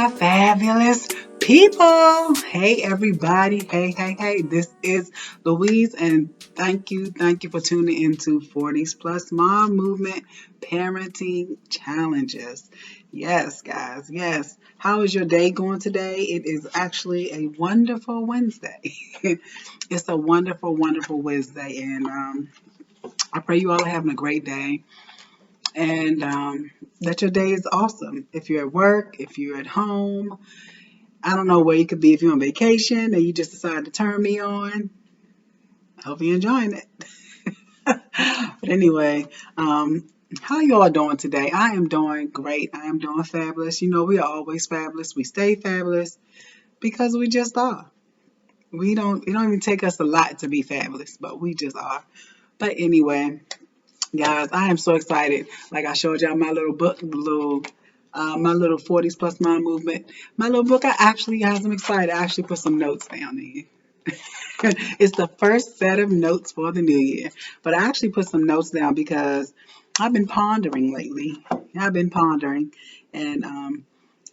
my fabulous people. Hey, everybody. Hey. This is Louise, and thank you for tuning into 40s Plus Mom Movement Parenting Challenges. Yes, guys, yes. How is your day going today? It is actually a wonderful Wednesday. It's a wonderful Wednesday, and I pray you all are having a great day and that your day is awesome. If you're at work, if you're at home, I don't know where you could be if you're on vacation and you just decide to turn me on. I hope you're enjoying it. But anyway, how you all doing today? I am doing great. I am doing fabulous. You know, we are always fabulous. We stay fabulous because we just are. It don't even take us a lot to be fabulous, but we just are. But anyway, guys, I am so excited. Like I showed y'all my little book, my little 40s plus mom movement. My little book, I actually, guys, I'm excited. I actually put some notes down there. It's the first set of notes for the new year. But I actually put some notes down because I've been pondering lately. I've been pondering. And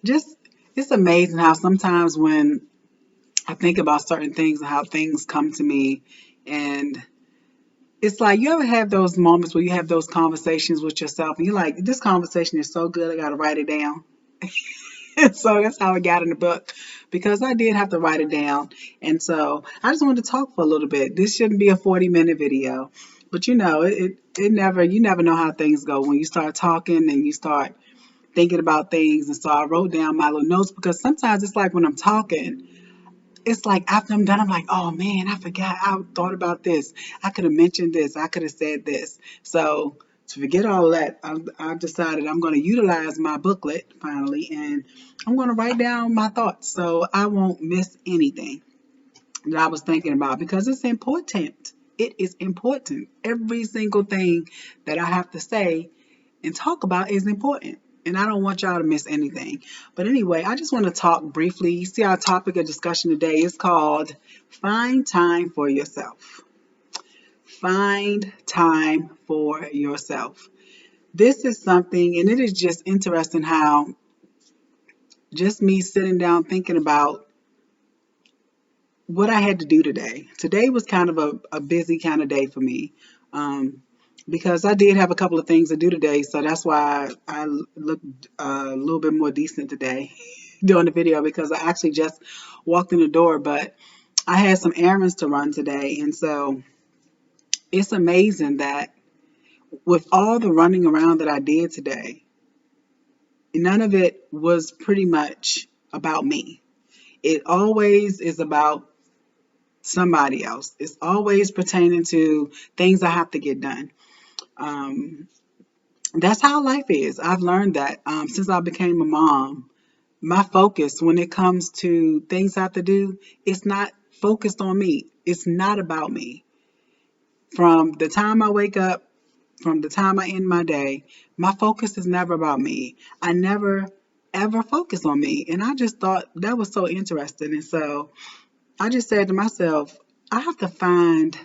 just, it's amazing how sometimes when I think about certain things and how things come to me, and it's like you ever have those moments where you have those conversations with yourself and you're like, this conversation is so good, I got to write it down. So that's how I got in the book because I did have to write it down. And so I just wanted to talk for a little bit. This shouldn't be a 40-minute video, but you know, you never know how things go when you start talking and you start thinking about things. And so I wrote down my little notes because sometimes it's like when I'm talking, it's like after I'm done, I'm like, oh man, I forgot. I thought about this. I could have mentioned this. I could have said this. So to forget all that, I've decided I'm going to utilize my booklet finally, and I'm going to write down my thoughts so I won't miss anything that I was thinking about because it's important. It is important. Every single thing that I have to say and talk about is important. And I don't want y'all to miss anything. But anyway, I just want to talk briefly. You see, our topic of discussion today is called Find Time for Yourself. Find time for yourself. This is something, and it is just interesting how just me sitting down thinking about what I had to do today. Today was kind of a busy kind of day for me. Because I did have a couple of things to do today, so that's why I looked a little bit more decent today doing the video because I actually just walked in the door, but I had some errands to run today, and so it's amazing that with all the running around that I did today, none of it was pretty much about me. It always is about somebody else. It's always pertaining to things I have to get done. Um, that's how life is. I've learned that since I became a mom. My focus when it comes to things I have to do, it's not focused on me. It's not about me. From the time I wake up, from the time I end my day, my focus is never about me. I never ever focus on me. And I just thought that was so interesting. And so I just said to myself, I have to find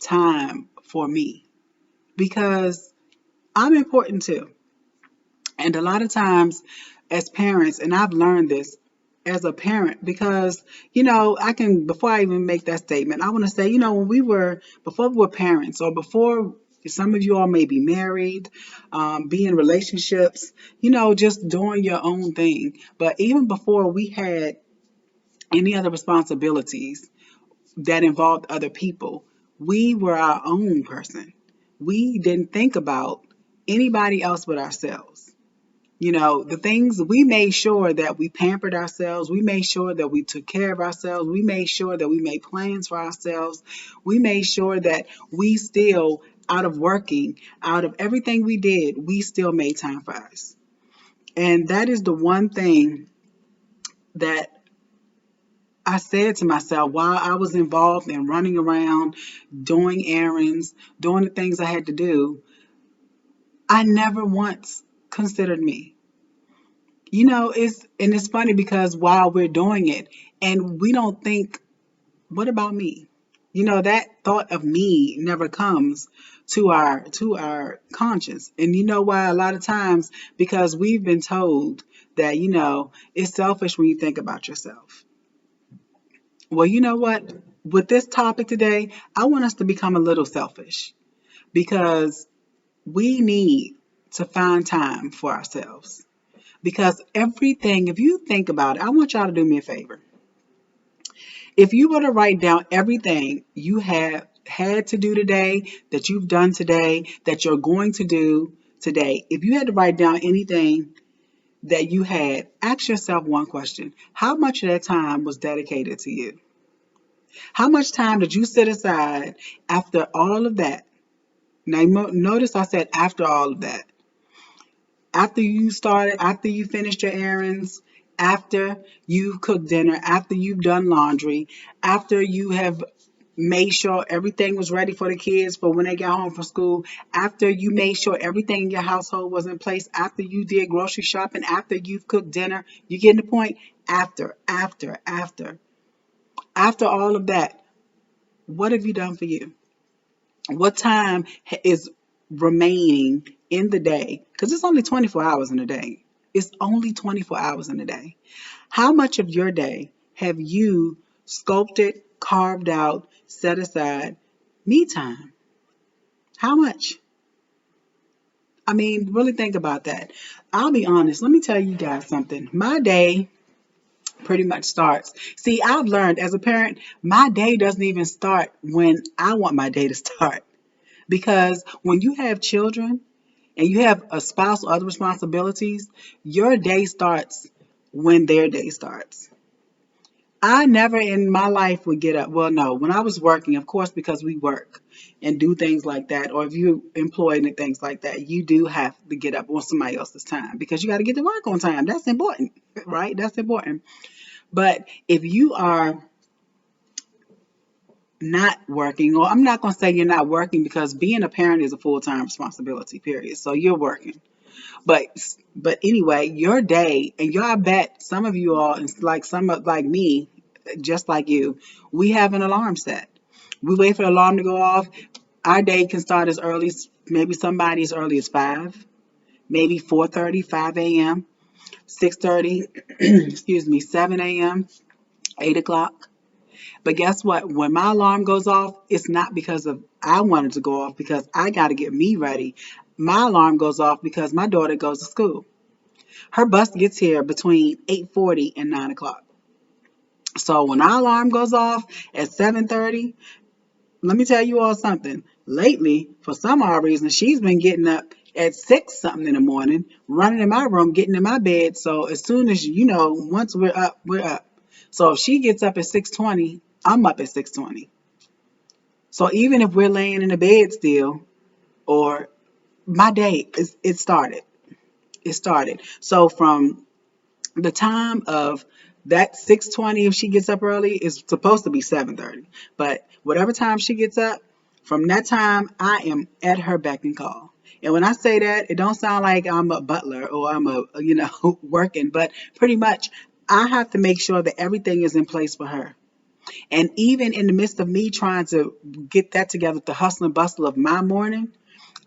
time for me because I'm important too. And a lot of times, as parents, and I've learned this as a parent, because, before I even make that statement, I want to say, before we were parents, or before some of you all may be married, be in relationships, just doing your own thing. But even before we had any other responsibilities that involved other people, we were our own person. We didn't think about anybody else but ourselves. The things we made sure that we pampered ourselves, we made sure that we took care of ourselves, we made sure that we made plans for ourselves, we made sure that we still, out of working, out of everything we did, we still made time for us. And that is the one thing that I said to myself while I was involved in running around, doing errands, doing the things I had to do. I never once considered me. It's funny because while we're doing it and we don't think, what about me? That thought of me never comes to our conscience. And you know why? A lot of times because we've been told that, it's selfish when you think about yourself. Well, you know what? With this topic today, I want us to become a little selfish because we need to find time for ourselves. Because everything, if you think about it, I want y'all to do me a favor. If you were to write down everything you have had to do today, that you've done today, that you're going to do today, if you had to write down anything that you had, ask yourself one question. How much of that time was dedicated to you? How much time did you set aside after all of that? Now, notice I said after all of that. After you finished your errands, after you've cooked dinner, after you've done laundry, after you have made sure everything was ready for the kids for when they got home from school, after you made sure everything in your household was in place, after you did grocery shopping, after you've cooked dinner, you get the point? After all of that, what have you done for you? What time is remaining in the day? Because it's only 24 hours in a day. It's only 24 hours in a day. How much of your day have you sculpted, carved out, set aside me time? How much? I mean, really think about that. I'll be honest. Let me tell you guys something. My day pretty much starts. See, I've learned as a parent, my day doesn't even start when I want my day to start. Because when you have children and you have a spouse or other responsibilities, your day starts when their day starts. I never in my life would get up. Well, no, when I was working, of course, because we work and do things like that, or if you're employed and things like that, you do have to get up on somebody else's time because you got to get to work on time. That's important, right? That's important. But if you are not working, or I'm not going to say you're not working because being a parent is a full-time responsibility, period. So you're working. But but anyway, your day, and y'all bet some of you all, it's like some of like me, just like you, we have an alarm set. We wait for the alarm to go off. Our day can start as early as maybe somebody as early as 5, maybe 4:30, 5 a.m., 6:30, excuse me, 7 a.m., 8 o'clock. But guess what? When my alarm goes off, it's not because of I wanted to go off because I got to get me ready. My alarm goes off because my daughter goes to school. Her bus gets here between 8:40 and 9 o'clock. So when our alarm goes off at 7:30, let me tell you all something. Lately, for some odd reason, she's been getting up at 6 something in the morning, running in my room, getting in my bed. So as soon as once we're up, we're up. So if she gets up at 6:20, I'm up at 6:20. So even if we're laying in the bed still, or my day is it started. It started. So from the time of that 6:20, if she gets up early, is supposed to be 7:30. But whatever time she gets up, from that time I am at her beck and call. And when I say that, it don't sound like I'm a butler or I'm working, but pretty much I have to make sure that everything is in place for her. And even in the midst of me trying to get that together, the hustle and bustle of my morning,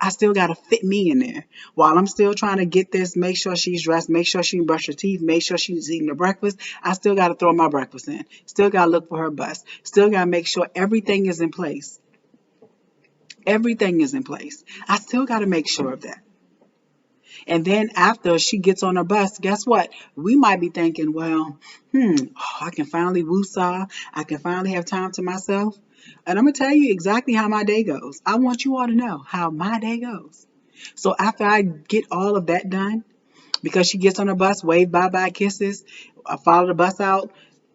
I still got to fit me in there while I'm still trying to get this, make sure she's dressed, make sure she brush her teeth, make sure she's eating her breakfast. I still got to throw my breakfast in. Still got to look for her bus. Still got to make sure everything is in place. Everything is in place. I still got to make sure of that. And then after she gets on her bus, guess what? We might be thinking, well, I can finally woosah. I can finally have time to myself. And I'm going to tell you exactly how my day goes. I want you all to know how my day goes. So after I get all of that done, because she gets on her bus, wave bye-bye kisses, I follow the bus out,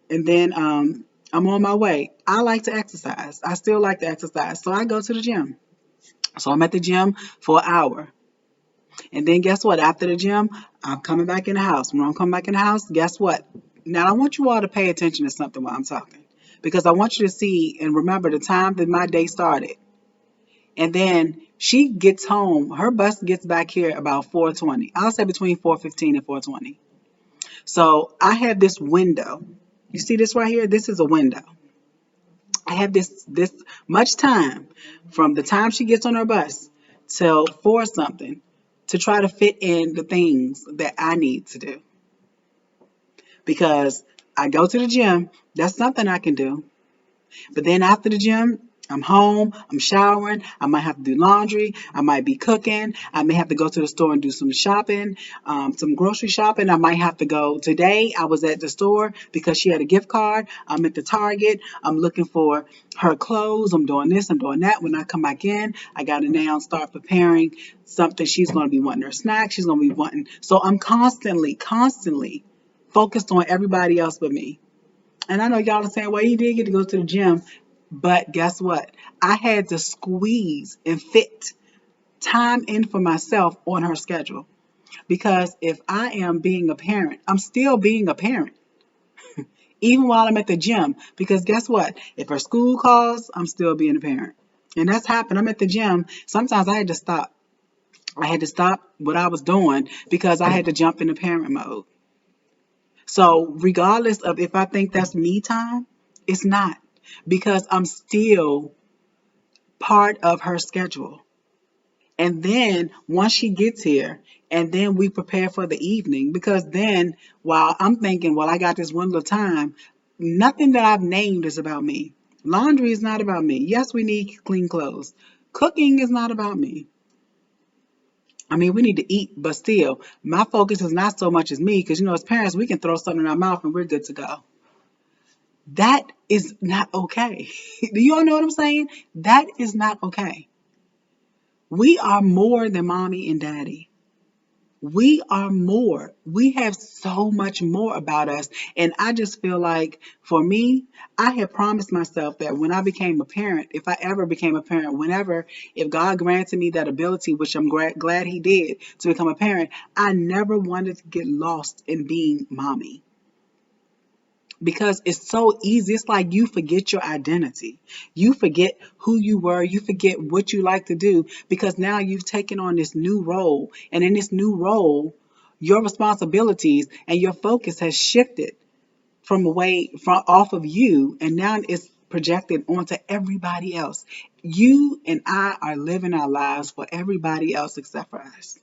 and then I'm on my way. I like to exercise. I still like to exercise. So I go to the gym. So I'm at the gym for an hour. And then guess what? After the gym, I'm coming back in the house. When I'm coming back in the house, guess what? Now I want you all to pay attention to something while I'm talking. Because I want you to see and remember the time that my day started. And then she gets home. Her bus gets back here about 4:20. I'll say between 4:15 and 4:20. So I have this window. You see this right here? This is a window. I have this much time from the time she gets on her bus till 4 something to try to fit in the things that I need to do. because I go to the gym. That's something I can do. But then after the gym, I'm home, I'm showering, I might have to do laundry, I might be cooking, I may have to go to the store and do some shopping, some grocery shopping. I might have to go. Today, I was at the store because she had a gift card. I'm at the Target, I'm looking for her clothes, I'm doing this, I'm doing that. When I come back in, I got to now start preparing something. She's going to be wanting her snack, she's going to be wanting. So I'm constantly focused on everybody else but me. And I know y'all are saying, well, you did get to go to the gym. But guess what? I had to squeeze and fit time in for myself on her schedule. Because if I am being a parent, I'm still being a parent, even while I'm at the gym. Because guess what? If her school calls, I'm still being a parent. And that's happened. I'm at the gym. Sometimes I had to stop. I had to stop what I was doing because I had to jump into parent mode. So, regardless of if I think that's me time, it's not because I'm still part of her schedule. And then once she gets here, and then we prepare for the evening, because then while I'm thinking, well, I got this one little time, nothing that I've named is about me. Laundry is not about me. Yes, we need clean clothes. Cooking is not about me. I mean, we need to eat, but still, my focus is not so much as me, because as parents, we can throw something in our mouth and we're good to go. That is not okay. Do you all know what I'm saying? That is not okay. We are more than mommy and daddy. We are more. We have so much more about us. And I just feel like for me, I had promised myself that when I became a parent, if I ever became a parent, whenever, if God granted me that ability, which I'm glad He did to become a parent, I never wanted to get lost in being mommy because it's so easy. It's like you forget your identity. You forget who you were. You forget what you like to do because now you've taken on this new role. And in this new role, your responsibilities and your focus has shifted from off of you, and now it's projected onto everybody else. You and I are living our lives for everybody else except for us.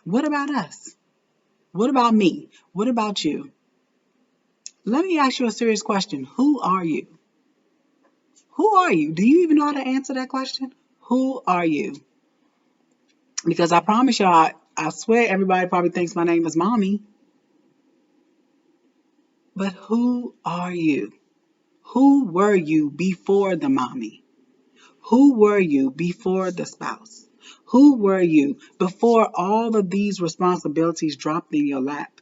What about us? What about me? What about you? Let me ask you a serious question. Who are you? Who are you? Do you even know how to answer that question? Who are you? Because I promise y'all, I swear everybody probably thinks my name is Mommy. But who are you? Who were you before the mommy? Who were you before the spouse? Who were you before all of these responsibilities dropped in your lap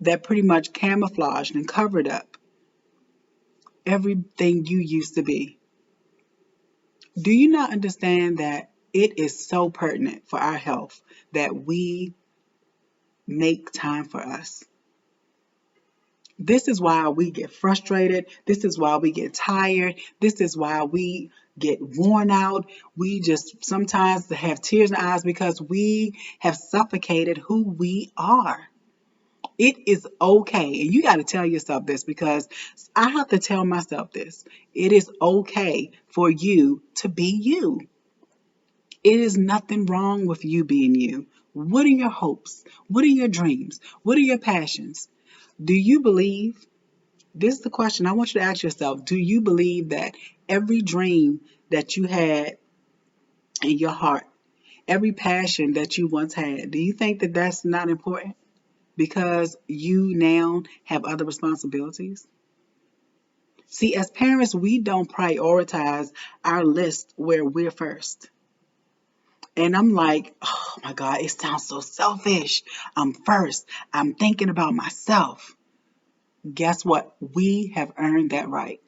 that pretty much camouflaged and covered up everything you used to be? Do you not understand that it is so pertinent for our health that we make time for us? This is why we get frustrated. This is why we get tired. This is why we get worn out. We just sometimes have tears in our eyes because we have suffocated who we are. It is okay. And you got to tell yourself this because I have to tell myself this. It is okay for you to be you. It is nothing wrong with you being you. What are your hopes? What are your dreams? What are your passions? Do you believe? This is the question I want you to ask yourself. Do you believe that every dream that you had in your heart, every passion that you once had, do you think that that's not important because you now have other responsibilities? See, as parents, we don't prioritize our list where we're first. And I'm like, oh my God, it sounds so selfish. I'm first. I'm thinking about myself. Guess what? We have earned that right.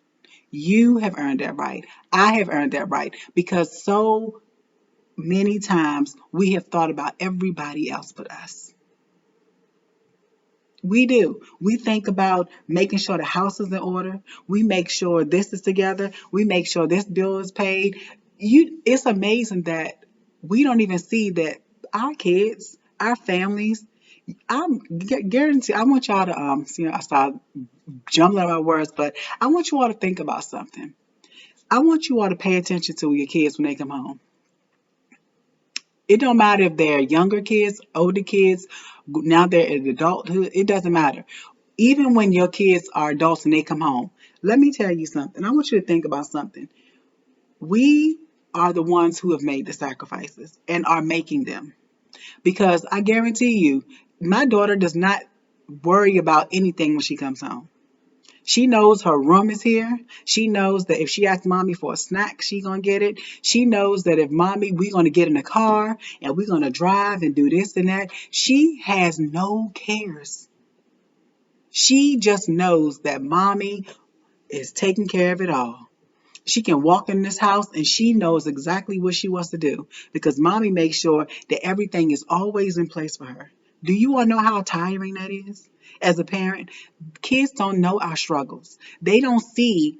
You have earned that right. I have earned that right because so many times we have thought about everybody else but us. We do. We think about making sure the house is in order. We make sure this is together. We make sure this bill is paid. It's amazing that we don't even see that our kids, our families, I'm guarantee. I want y'all to see. I start jumbling my words, but I want you all to think about something. I want you all to pay attention to your kids when they come home. It don't matter if they're younger kids, older kids, now they're in adulthood. It doesn't matter. Even when your kids are adults and they come home, let me tell you something. I want you to think about something. We are the ones who have made the sacrifices and are making them. Because I guarantee you, my daughter does not worry about anything when she comes home. She knows her room is here. She knows that if she asks mommy for a snack, she gonna get it. She knows that if mommy, we gonna get in the car and we're gonna drive and do this and that. She has no cares. She just knows that mommy is taking care of it all. She can walk in this house and she knows exactly what she wants to do because mommy makes sure that everything is always in place for her. Do you want to know how tiring that is? As a parent, kids don't know our struggles. They don't see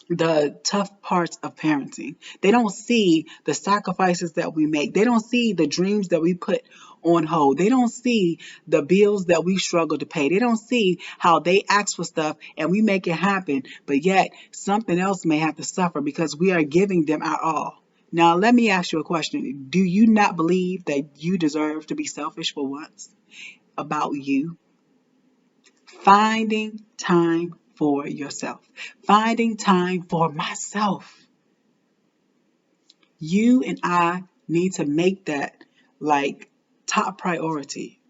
the tough parts of parenting. They don't see the sacrifices that we make. They don't see the dreams that we put on hold. They don't see the bills that we struggle to pay. They don't see how they ask for stuff and we make it happen, but yet something else may have to suffer because we are giving them our all. Now, let me ask you a question. Do you not believe that you deserve to be selfish for once about you? Finding time for yourself, finding time for myself. You and I need to make that like top priority.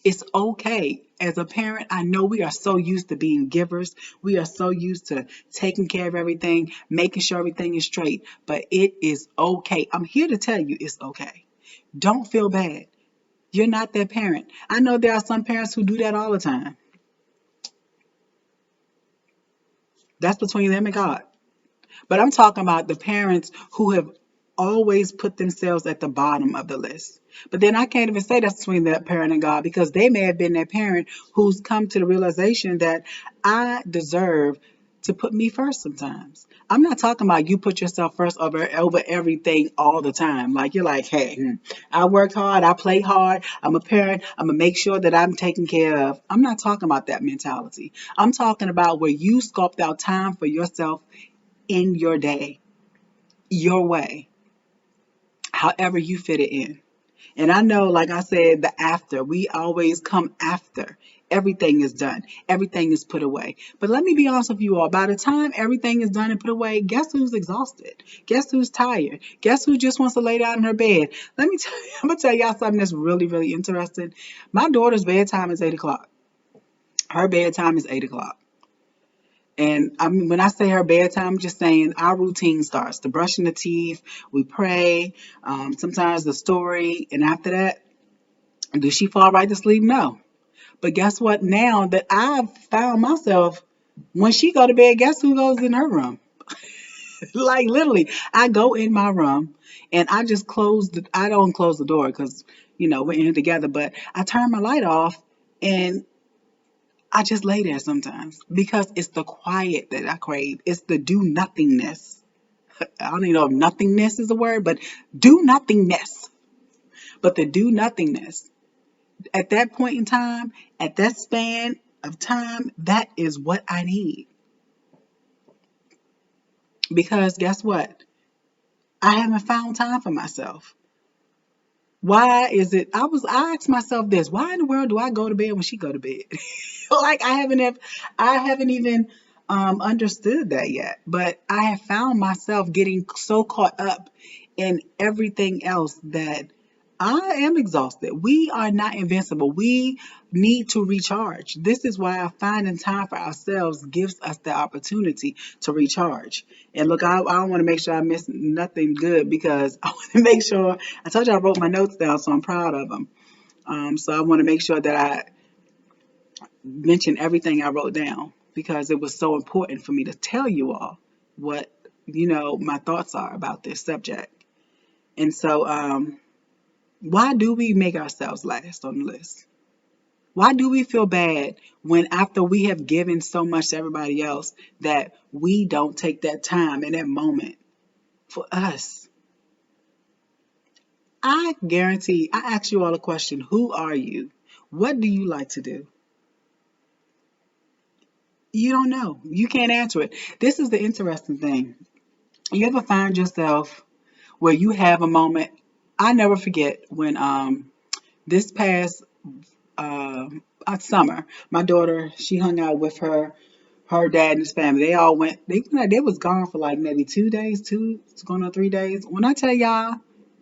It's okay. As a parent, I know we are so used to being givers. We are so used to taking care of everything, making sure everything is straight, but it is okay. I'm here to tell you it's okay. Don't feel bad. You're not that parent. I know there are some parents who do that all the time. That's between them and God. But I'm talking about the parents who have always put themselves at the bottom of the list. But then I can't even say that's between that parent and God because they may have been that parent who's come to the realization that I deserve to put me first sometimes. I'm not talking about you put yourself first over everything all the time. Like you're like, hey, I work hard, I play hard, I'm a parent, I'm gonna make sure that I'm taken care of. I'm not talking about that mentality. I'm talking about where you sculpt out time for yourself in your day, your way, however you fit it in. And I know, like I said, the after, we always come after. Everything is done. Everything is put away. But let me be honest with you all. By the time everything is done and put away, guess who's exhausted? Guess who's tired? Guess who just wants to lay down in her bed? Let me tell you, I'm going to tell y'all something that's really, really interesting. My daughter's bedtime is 8 o'clock. Her bedtime is 8 o'clock. And I mean, when I say her bedtime, I'm just saying our routine starts. The brushing the teeth, we pray, sometimes the story, and after that, do she fall right to sleep? No. But guess what? Now that I've found myself, when she go to bed, guess who goes in her room? Like literally, I go in my room and I just I don't close the door because, we're in it together, but I turn my light off and I just lay there sometimes because it's the quiet that I crave. It's the do nothingness. I don't even know if nothingness is a word, but do nothingness. But the do nothingness at that point in time, at that span of time, that is what I need. Because guess what? I haven't found time for myself. Why is it? I asked myself this: why in the world do I go to bed when she go to bed? Like I haven't even understood that yet. But I have found myself getting so caught up in everything else that I am exhausted. We are not invincible. We need to recharge. This is why finding time for ourselves gives us the opportunity to recharge. And look, I don't want to make sure I miss nothing good because I want to make sure. I told you I wrote my notes down, so I'm proud of them. So I want to make sure that I mention everything I wrote down because it was so important for me to tell you all what my thoughts are about this subject. And so, why do we make ourselves last on the list? Why do we feel bad when after we have given so much to everybody else that we don't take that time and that moment for us? I guarantee, I ask you all a question. Who are you? What do you like to do? You don't know. You can't answer it. This is the interesting thing. You ever find yourself where you have a moment? I never forget when this past summer. My daughter, she hung out with her dad and his family. They all went. They was gone for like maybe 2 days, it's going on 3 days. When I tell y'all,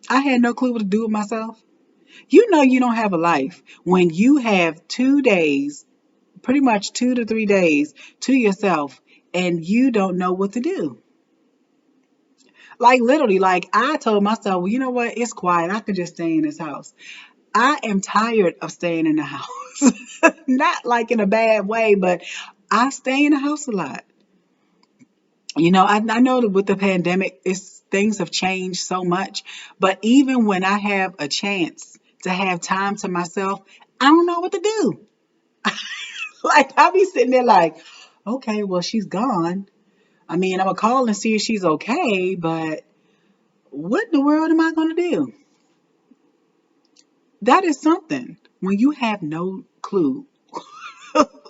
I had no clue what to do with myself. You know you don't have a life when you have 2 days, pretty much 2 to 3 days to yourself, and you don't know what to do. Like literally, like I told myself, well, you know what? It's quiet. I could just stay in this house. I am tired of staying in the house. Not like in a bad way, but I stay in the house a lot. I know that with the pandemic, things have changed so much. But even when I have a chance to have time to myself, I don't know what to do. Like I'll be sitting there like, okay, well she's gone. I mean, I'm gonna call and see if she's okay, but what in the world am I gonna do? That is something when you have no clue.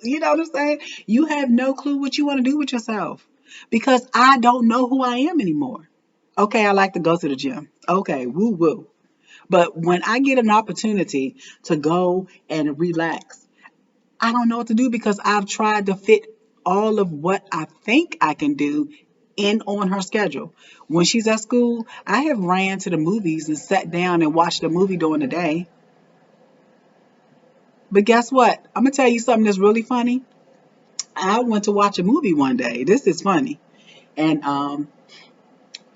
You know what I'm saying? You have no clue what you want to do with yourself because I don't know who I am anymore. Okay, I like to go to the gym. Okay, woo woo. But when I get an opportunity to go and relax, I don't know what to do because I've tried to fit all of what I think I can do in on her schedule. When she's at school, I have ran to the movies and sat down and watched a movie during the day. But guess what? I'm gonna tell you something that's really funny. I went to watch a movie one day. This is funny. And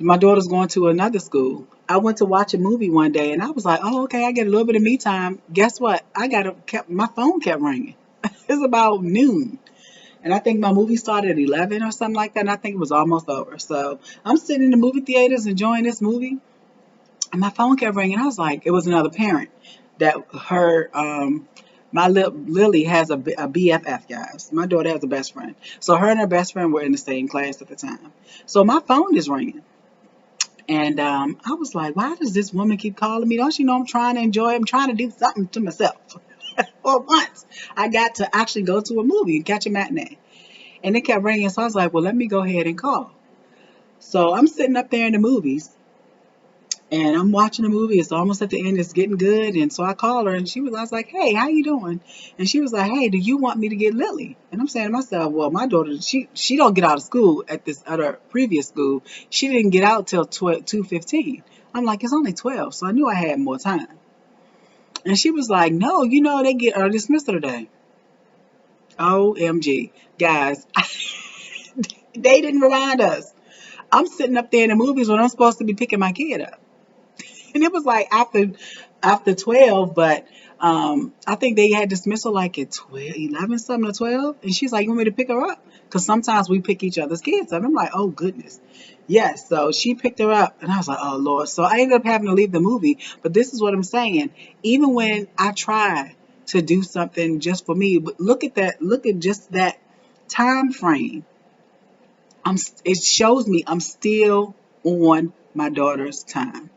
my daughter's going to another school. I went to watch a movie one day and I was like, oh, okay, I get a little bit of me time. Guess what? My phone kept ringing. It's about noon. And I think my movie started at 11 or something like that. And I think it was almost over. So I'm sitting in the movie theaters enjoying this movie. And my phone kept ringing. I was like, it was another parent that Lily has a BFF, guys. My daughter has a best friend. So her and her best friend were in the same class at the time. So my phone is ringing. And I was like, why does this woman keep calling me? Don't you know I'm trying to enjoy? I'm trying to do something to myself. For once, I got to actually go to a movie and catch a matinee. And it kept ringing. So I was like, well, let me go ahead and call. So I'm sitting up there in the movies and I'm watching the movie. It's almost at the end. It's getting good. And so I called her and I was like, hey, how you doing? And she was like, hey, do you want me to get Lily? And I'm saying to myself, well, my daughter, she don't get out of school at this other previous school. She didn't get out till 2:15. I'm like, it's only 12. So I knew I had more time. And she was like, no, they get early dismissal today. OMG. Guys, they didn't remind us. I'm sitting up there in the movies when I'm supposed to be picking my kid up. And it was like after 12, but I think they had dismissal like at 12, 11, something to 12. And she's like, you want me to pick her up? Because sometimes we pick each other's kids up. And I'm like, oh, goodness. Yes, so she picked her up. And I was like, oh, Lord. So I ended up having to leave the movie. But this is what I'm saying. Even when I try to do something just for me, but look at that. Look at just that time frame. It shows me I'm still on my daughter's time.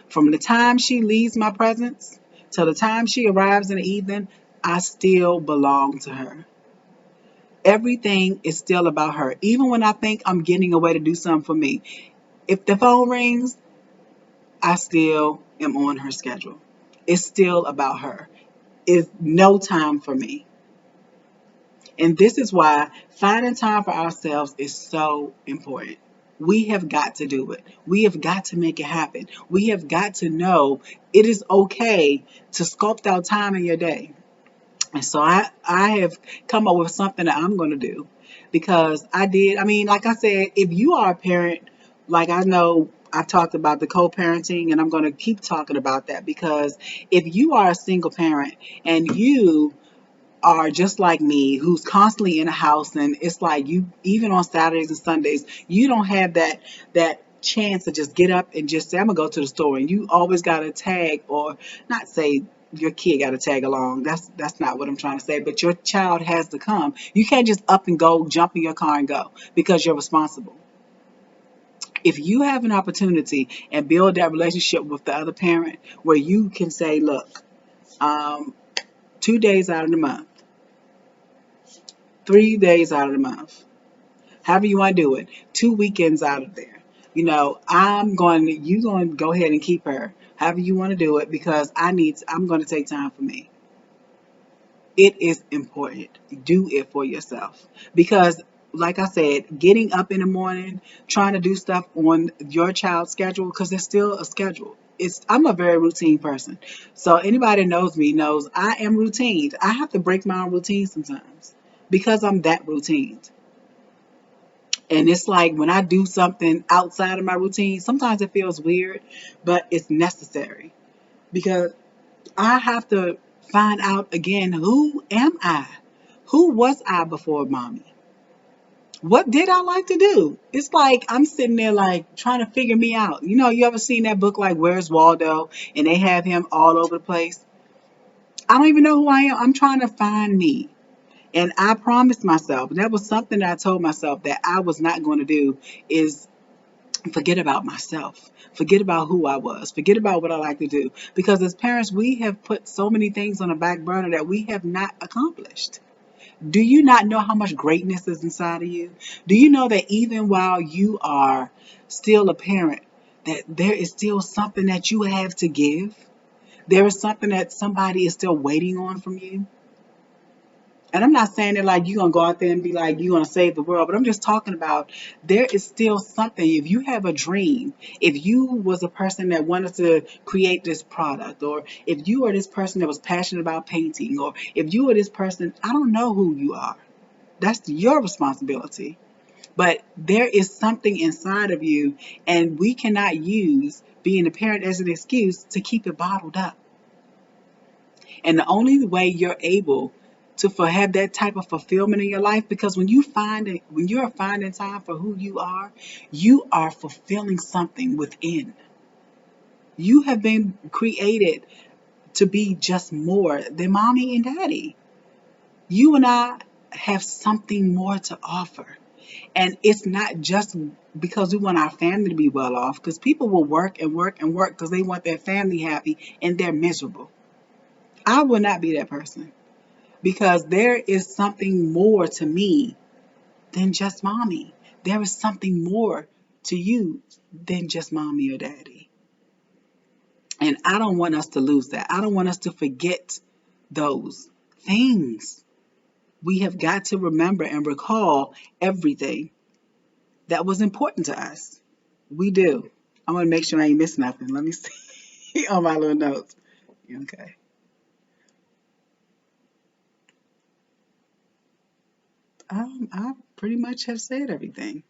From the time she leaves my presence till the time she arrives in the evening, I still belong to her. Everything is still about her. Even when I think I'm getting away to do something for me, if the phone rings, I still am on her schedule. It's still about her. It's no time for me. And this is why finding time for ourselves is so important. We have got to do it. We have got to make it happen. We have got to know it is okay to sculpt out time in your day. And so I have come up with something that I'm going to do because I mean, like I said, if you are a parent, like I know I talked about the co-parenting and I'm going to keep talking about that because if you are a single parent and you are just like me who's constantly in a house and it's like you even on Saturdays and Sundays you don't have that chance to just get up and just say I'm gonna go to the store and you always gotta tag or not say your kid gotta tag along. That's not what I'm trying to say, but your child has to come. You can't just up and go, jump in your car and go because you're responsible. If you have an opportunity and build that relationship with the other parent where you can say, look, um, 2 days out of the month, 3 days out of the month, however you want to do it, 2 weekends out of there. You going to go ahead and keep her, however you want to do it, because I'm going to take time for me. It is important. Do it for yourself. Because, like I said, getting up in the morning, trying to do stuff on your child's schedule, because it's still a schedule. I'm a very routine person. So anybody that knows me knows I am routine. I have to break my own routine sometimes because I'm that routine. And it's like when I do something outside of my routine, sometimes it feels weird, but it's necessary because I have to find out again, who am I? Who was I before mommy? What did I like to do? It's like I'm sitting there like trying to figure me out. You know, you ever seen that book like Where's Waldo? And they have him all over the place. I don't even know who I am. I'm trying to find me. And I promised myself, that was something that I told myself that I was not going to do, is forget about myself. Forget about who I was. Forget about what I like to do. Because as parents, we have put so many things on the back burner that we have not accomplished. Do you not know how much greatness is inside of you? Do you know that even while you are still a parent, that there is still something that you have to give? There is something that somebody is still waiting on from you? And I'm not saying that like you're gonna go out there and be like you're gonna save the world, but I'm just talking about there is still something. If you have a dream, if you was a person that wanted to create this product, or if you are this person that was passionate about painting, or if you are this person, I don't know who you are. That's your responsibility. But there is something inside of you, and we cannot use being a parent as an excuse to keep it bottled up. And the only way you're able to have that type of fulfillment in your life, because when you're finding time for who you are fulfilling something within. You have been created to be just more than mommy and daddy. You and I have something more to offer. And it's not just because we want our family to be well off, because people will work and work and work because they want their family happy and they're miserable. I will not be that person, because there is something more to me than just mommy. There is something more to you than just mommy or daddy. And I don't want us to lose that. I don't want us to forget those things. We have got to remember and recall everything that was important to us. We do. I'm going to make sure I ain't miss nothing. Let me see on my little notes. Okay. I pretty much have said everything.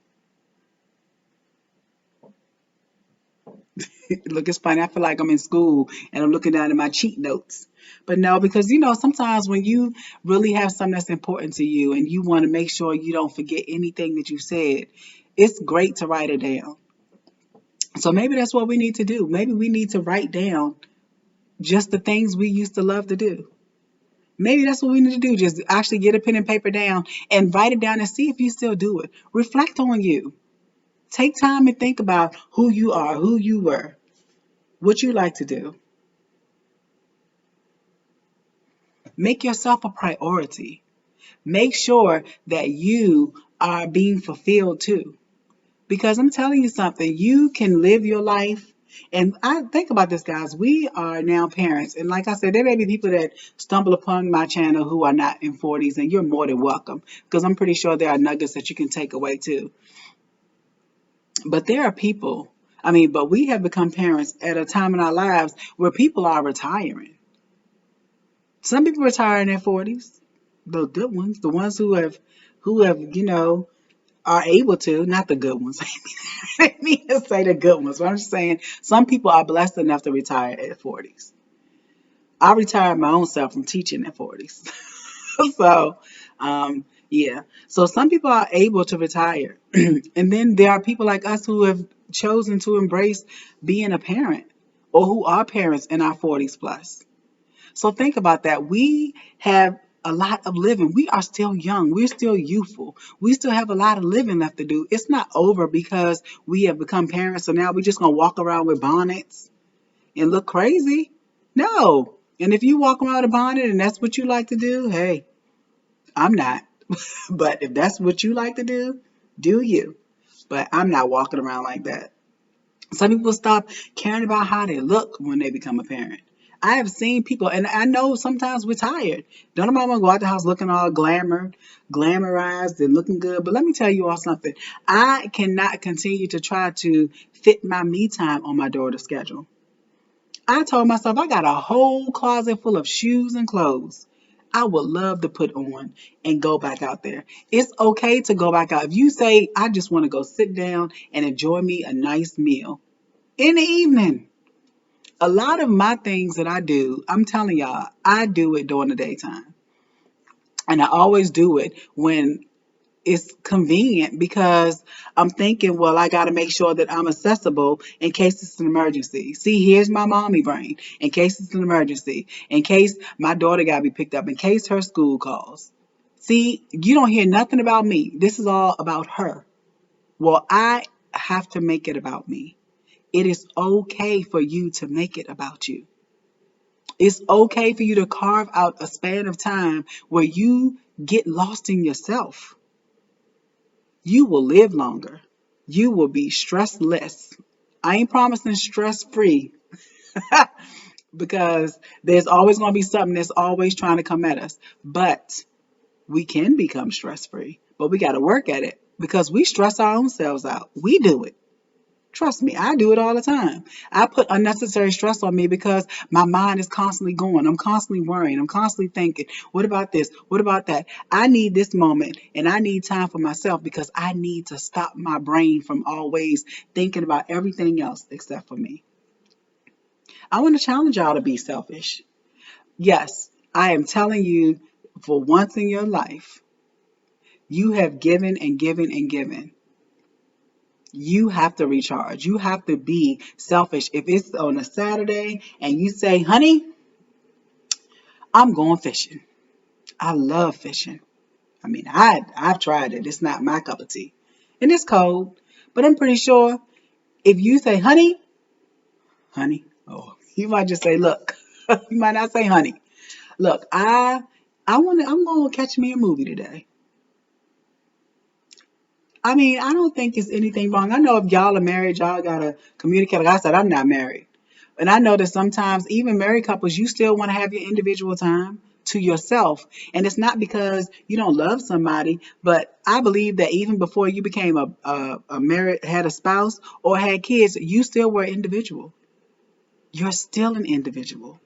Look, it's funny. I feel like I'm in school and I'm looking down at my cheat notes. But no, because sometimes when you really have something that's important to you and you want to make sure you don't forget anything that you said, it's great to write it down. So maybe that's what we need to do. Maybe we need to write down just the things we used to love to do. Maybe that's what we need to do. Just actually get a pen and paper down and write it down and see if you still do it. Reflect on you. Take time and think about who you are, who you were, what you like to do. Make yourself a priority. Make sure that you are being fulfilled too. Because I'm telling you something, you can live your life. And I think about this, guys. We are now parents. And like I said, there may be people that stumble upon my channel who are not in 40s, and you're more than welcome. Because I'm pretty sure there are nuggets that you can take away too. But there are people, but we have become parents at a time in our lives where people are retiring. Some people retire in their 40s, the good ones, the ones who have, are able to, not the good ones. I didn't mean to say the good ones, but I'm just saying some people are blessed enough to retire at 40s. I retired my own self from teaching at 40s. So, yeah. So some people are able to retire. And then there are people like us who have chosen to embrace being a parent, or who are parents in our 40s plus. So think about that. We have a lot of living. We are still young. We're still youthful. We still have a lot of living left to do. It's not over because we have become parents. So now we're just going to walk around with bonnets and look crazy. No. And if you walk around with a bonnet and that's what you like to do, hey, I'm not. But if that's what you like to do you. But I'm not walking around like that. Some people stop caring about how they look when they become a parent. I have seen people, and I know sometimes we're tired. Don't nobody want to go out the house looking all glamorized and looking good. But let me tell you all something. I cannot continue to try to fit my me time on my daughter's schedule. I told myself I got a whole closet full of shoes and clothes I would love to put on and go back out there. It's okay to go back out. If you say, I just want to go sit down and enjoy me a nice meal in the evening, a lot of my things that I do, I'm telling y'all, I do it during the daytime. And I always do it when it's convenient because I'm thinking, well, I got to make sure that I'm accessible in case it's an emergency. See, here's my mommy brain. In case it's an emergency, in case my daughter got to be picked up, in case her school calls. See, you don't hear nothing about me. This is all about her. Well, I have to make it about me. It is okay for you to make it about you. It's okay for you to carve out a span of time where you get lost in yourself. You will live longer. You will be stressless. I ain't promising stress free because there's always going to be something that's always trying to come at us. But we can become stress free, but we got to work at it because we stress our own selves out. We do it. Trust me, I do it all the time. I put unnecessary stress on me because my mind is constantly going. I'm constantly worrying. I'm constantly thinking, what about this? What about that? I need this moment and I need time for myself because I need to stop my brain from always thinking about everything else except for me. I want to challenge y'all to be selfish. Yes, I am telling you, for once in your life, you have given and given and given. You have to recharge. You have to be selfish. If it's on a Saturday and you say, honey, I'm going fishing. I love fishing. I mean, I've tried it. It's not my cup of tea. And it's cold. But I'm pretty sure if you say, honey, oh, you might just say, look. You might not say honey. Look, I'm gonna catch me a movie today. I mean, I don't think it's anything wrong. I know if y'all are married, y'all gotta communicate. Like I said, I'm not married. And I know that sometimes, even married couples, you still want to have your individual time to yourself. And it's not because you don't love somebody, but I believe that even before you became a married, had a spouse, or had kids, you still were an individual. You're still an individual.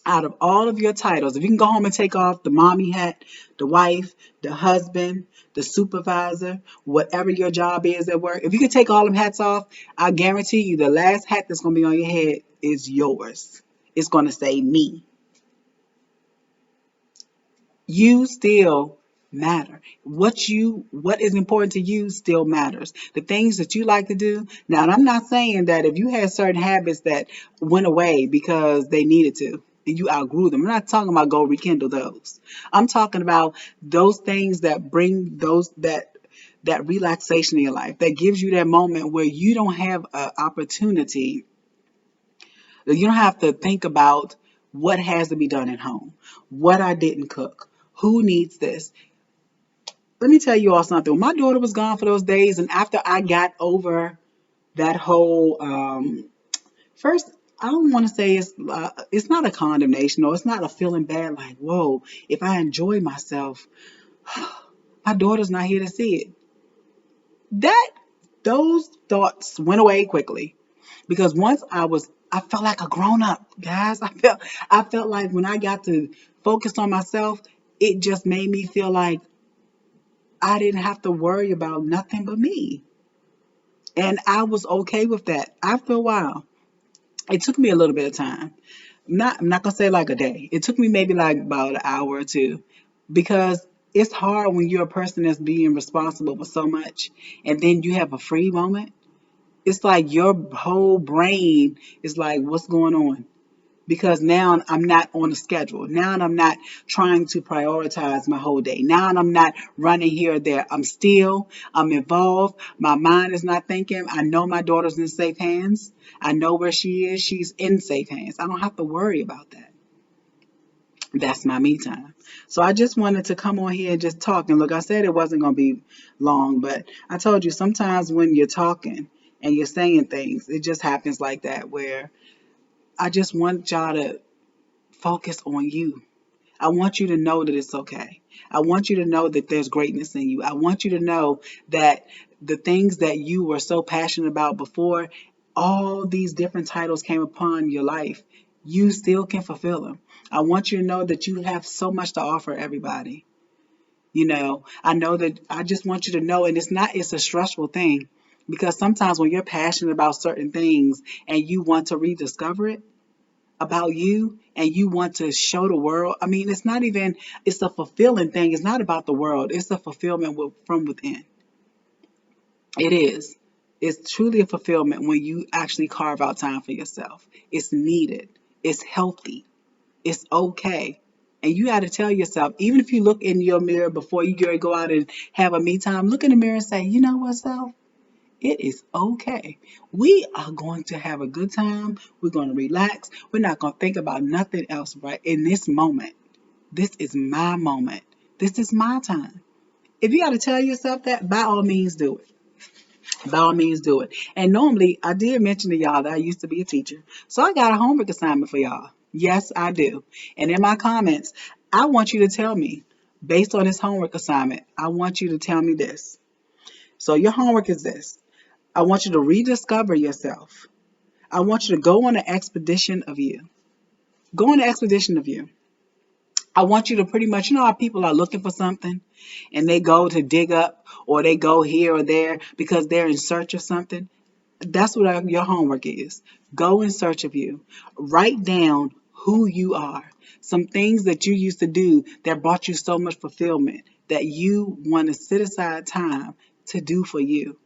Out of all of your titles, if you can go home and take off the mommy hat, the wife, the husband, the supervisor, whatever your job is at work, if you can take all them hats off, I guarantee you the last hat that's going to be on your head is yours. It's going to say me. You still matter. What is important to you still matters. The things that you like to do. Now, and I'm not saying that if you had certain habits that went away because they needed to and you outgrew them. I'm not talking about go rekindle those. I'm talking about those things that bring that relaxation in your life that gives you that moment where you don't have an opportunity. You don't have to think about what has to be done at home, what I didn't cook, who needs this. Let me tell you all something. When my daughter was gone for those days, and after I got over that whole first, I don't want to say it's not a condemnation or it's not a feeling bad like whoa. If I enjoy myself, my daughter's not here to see it. That those thoughts went away quickly because once I felt like a grown up, guys. I felt like when I got to focus on myself, it just made me feel like I didn't have to worry about nothing but me. And I was okay with that after a while. It took me a little bit of time. I'm not gonna say like a day. It took me maybe like about an hour or two because it's hard when you're a person that's being responsible for so much and then you have a free moment. It's like your whole brain is like, what's going on? Because now I'm not on a schedule. Now I'm not trying to prioritize my whole day. Now I'm not running here or there. I'm involved. My mind is not thinking. I know my daughter's in safe hands. I know where she is. She's in safe hands. I don't have to worry about that. That's my me time. So I just wanted to come on here and just talk. And look, I said it wasn't going to be long, but I told you sometimes when you're talking and you're saying things, it just happens like that where I just want y'all to focus on you. I want you to know that it's okay. I want you to know that there's greatness in you. I want you to know that the things that you were so passionate about before all these different titles came upon your life, you still can fulfill them. I want you to know that you have so much to offer everybody. I know that I just want you to know, and it's a stressful thing because sometimes when you're passionate about certain things and you want to rediscover it, about you and you want to show the world. I mean, it's a fulfilling thing. It's not about the world. It's a fulfillment from within. It is. It's truly a fulfillment when you actually carve out time for yourself. It's needed. It's healthy. It's okay. And you got to tell yourself, even if you look in your mirror before you go out and have a me time, look in the mirror and say, you know what, self? It is okay. We are going to have a good time. We're going to relax. We're not going to think about nothing else right in this moment. This is my moment. This is my time. If you got to tell yourself that, by all means do it. By all means do it. And normally, I did mention to y'all that I used to be a teacher. So I got a homework assignment for y'all. Yes, I do. And in my comments, I want you to tell me, based on this homework assignment, I want you to tell me this. So your homework is this. I want you to rediscover yourself. I want you to go on an expedition of you. Go on an expedition of you. I want you to pretty much, how people are looking for something and they go to dig up or they go here or there because they're in search of something. That's what your homework is. Go in search of you. Write down who you are. Some things that you used to do that brought you so much fulfillment that you want to set aside time to do for you.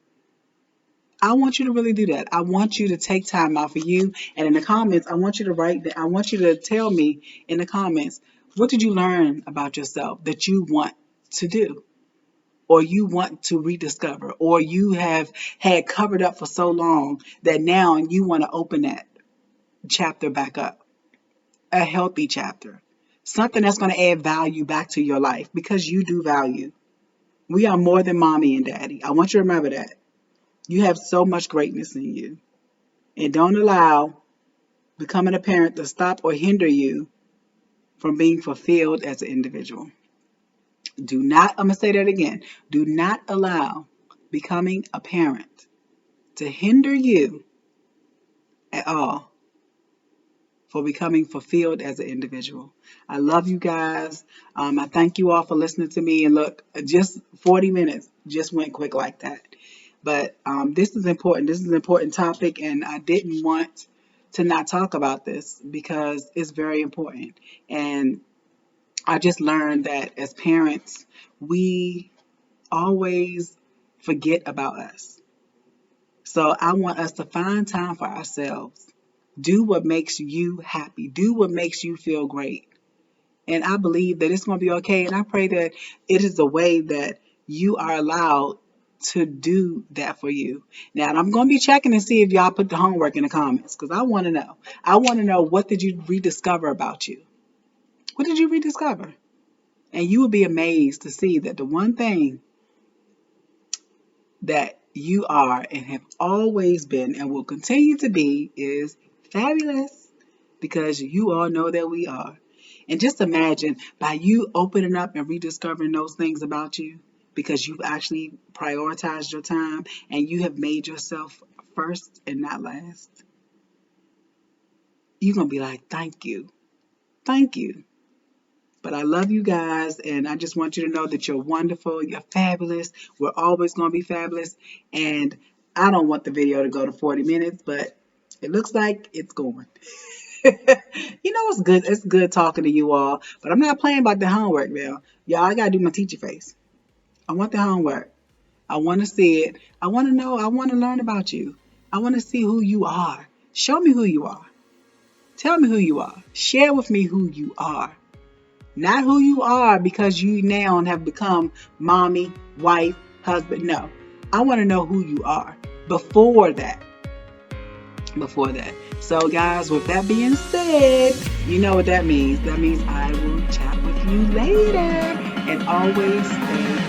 I want you to really do that. I want you to take time out for you. And in the comments, I want you to tell me in the comments, what did you learn about yourself that you want to do? Or you want to rediscover? Or you have had covered up for so long that now you want to open that chapter back up. A healthy chapter. Something that's going to add value back to your life because you do value. We are more than mommy and daddy. I want you to remember that. You have so much greatness in you. And don't allow becoming a parent to stop or hinder you from being fulfilled as an individual. I'm going to say that again. Do not allow becoming a parent to hinder you at all for becoming fulfilled as an individual. I love you guys. I thank you all for listening to me. And look, just 40 minutes just went quick like that. But this is important. This is an important topic, and I didn't want to not talk about this because it's very important. And I just learned that as parents, we always forget about us. So I want us to find time for ourselves. Do what makes you happy. Do what makes you feel great. And I believe that it's going to be okay. And I pray that it is a way that you are allowed to do that for you. Now, I'm going to be checking to see if y'all put the homework in the comments because I want to know. I want to know, what did you rediscover about you? What did you rediscover? And you will be amazed to see that the one thing that you are and have always been and will continue to be is fabulous, because you all know that we are. And just imagine, by you opening up and rediscovering those things about you, because you've actually prioritized your time and you have made yourself first and not last, you're going to be like, thank you. Thank you. But I love you guys, and I just want you to know that you're wonderful, you're fabulous. We're always going to be fabulous. And I don't want the video to go to 40 minutes, but it looks like it's going. It's good. It's good talking to you all, but I'm not playing about the homework now. Y'all, I got to do my teacher face. I want the homework. I want to see it. I want to know. I want to learn about you. I want to see who you are. Show me who you are. Tell me who you are. Share with me who you are. Not who you are because you now have become mommy, wife, husband. No. I want to know who you are before that. So guys, with that being said, you know what that means. That means I will chat with you later. And always stay